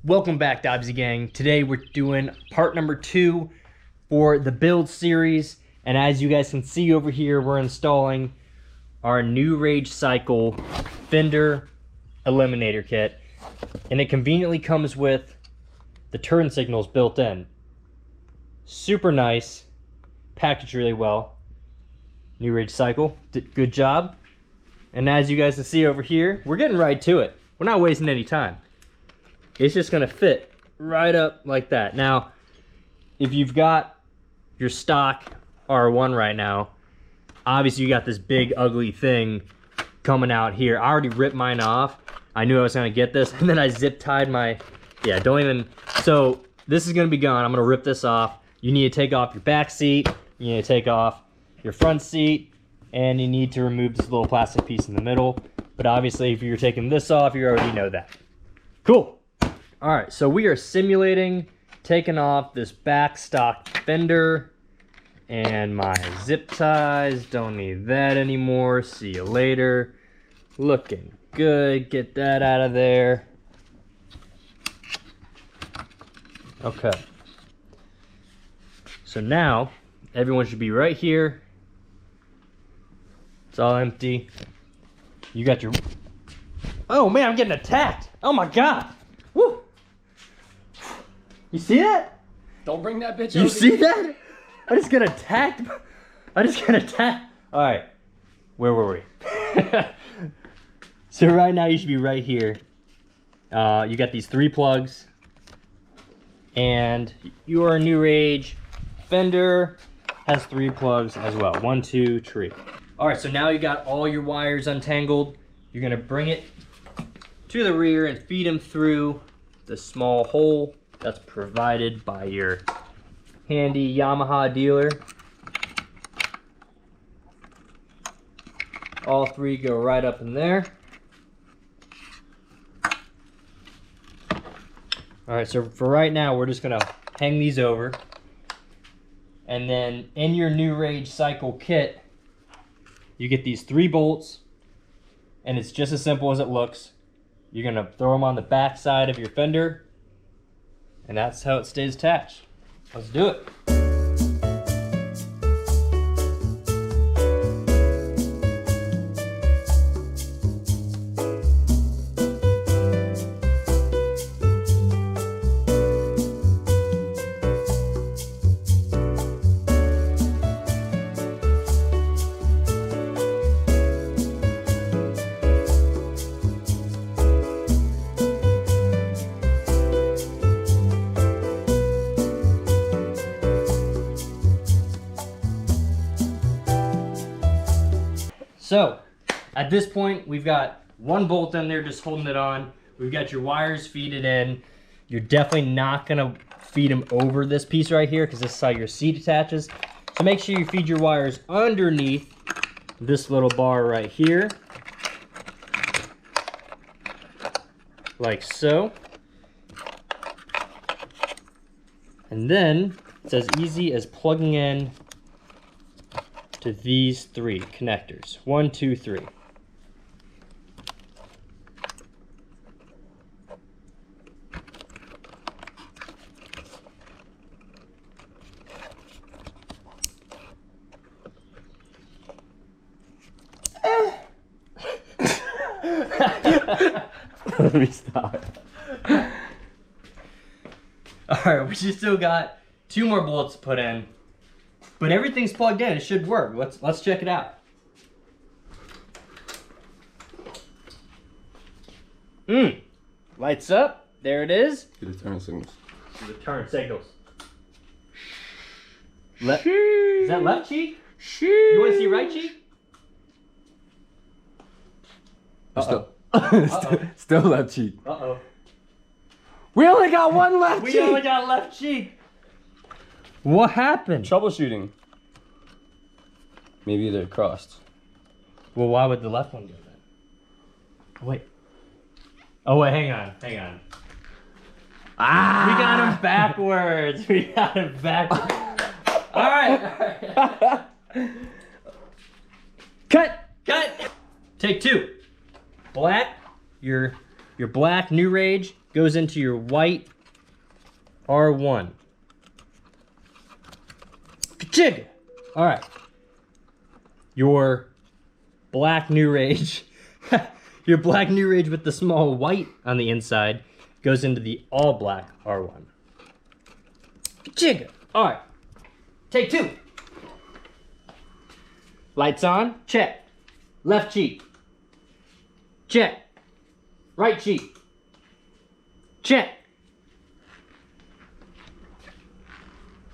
Welcome back, Dobbsy Gang. Today we're doing part number 2 for the build series, and as you guys can see over here, we're installing our new Rage Cycle Fender Eliminator Kit, and it conveniently comes with the turn signals built in. Super nice, packaged really well. New Rage Cycle, did good job. And as you guys can see over here, we're getting right to it. We're not wasting any time. It's just gonna fit right up like that. Now, if you've got your stock R1 right now, obviously you got this big ugly thing coming out here. I already ripped mine off. I knew I was gonna get this, and then I zip tied my, yeah, don't even, so this is gonna be gone. I'm gonna rip this off. You need to take off your back seat, you need to take off your front seat, and you need to remove this little plastic piece in the middle. But obviously if you're taking this off, you already know that. Cool. All right, so we are simulating taking off this back stock fender, and my zip ties, don't need that anymore. See you later. Looking good, get that out of there. Okay. So now, everyone should be right here. It's all empty. You got your, oh man, I'm getting attacked. Oh my God. Woo. You see that? Don't bring that bitch over. You see that? I just got attacked. I just got attacked. All right, where were we? So right now you should be right here. You got these 3 plugs, and your new Rage Fender has 3 plugs as well. 1, 2, 3. All right, so now you got all your wires untangled. You're gonna bring it to the rear and feed them through the small hole that's provided by your handy Yamaha dealer. All 3 go right up in there. All right, so for right now, we're just gonna hang these over. And then in your new Rage Cycle kit, you get these 3 bolts, and it's just as simple as it looks. You're gonna throw them on the back side of your fender, and that's how it stays attached. Let's do it. So, at this point, we've got 1 bolt in there just holding it on. We've got your wires feeded in. You're definitely not gonna feed them over this piece right here because this is how your seat attaches. So make sure you feed your wires underneath this little bar right here. Like so. And then, it's as easy as plugging in to these 3 connectors. 1, 2, 3. Let me stop. Alright, we just still got 2 more bolts to put in. But everything's plugged in, it should work. Let's check it out. Lights up, there it is. Do the turn signals. Do the turn signals. Is that left cheek? You want to see right cheek? Still left cheek. Uh-oh. We only got 1 left cheek! We only got left cheek. What happened? Troubleshooting. Maybe they're crossed. Well, why would the left one go then? Oh, wait. Oh, wait, hang on. Ah! We got him backwards. We got him backwards. All right. Cut. Take 2. Black, your black New Rage goes into your white R1. Ka-chig! All right. Your black New Rage, your black New Rage with the small white on the inside goes into the all black R1. Ka-chig! All right. Take 2. Lights on, check. Left cheek, check. Right cheek, check.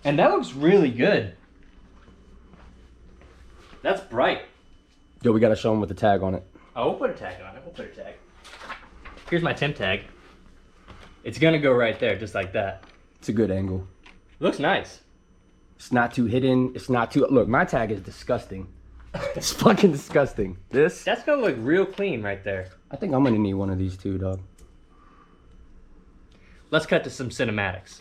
And that looks really good. That's bright. Yo, we gotta show them with the tag on it. Oh, we'll put a tag on it. We'll put a tag. Here's my temp tag. It's gonna go right there, just like that. It's a good angle. Looks nice. It's not too hidden. It's not too... Look, my tag is disgusting. It's fucking disgusting. This? That's gonna look real clean right there. I think I'm gonna need one of these too, dog. Let's cut to some cinematics.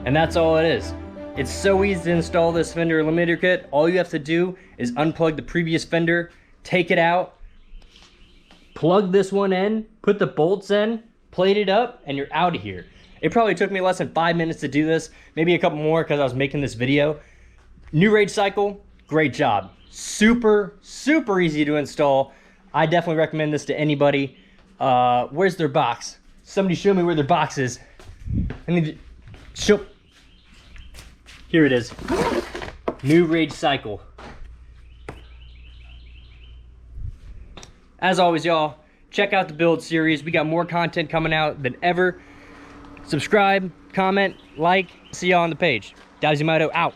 And that's all it is. It's so easy to install this Fender Eliminator Kit. All you have to do is unplug the previous Fender, take it out, plug this one in, put the bolts in, plate it up, and you're out of here. It probably took me less than 5 minutes to do this, maybe a couple more because I was making this video. New Rage Cycle, great job. Super, super easy to install. I definitely recommend this to anybody. Where's their box? Somebody show me where their box is. I need to show. Here it is. New Rage Cycle. As always, y'all, check out the build series. We got more content coming out than ever. Subscribe, comment, like. See y'all on the page. Dobbsymoto out.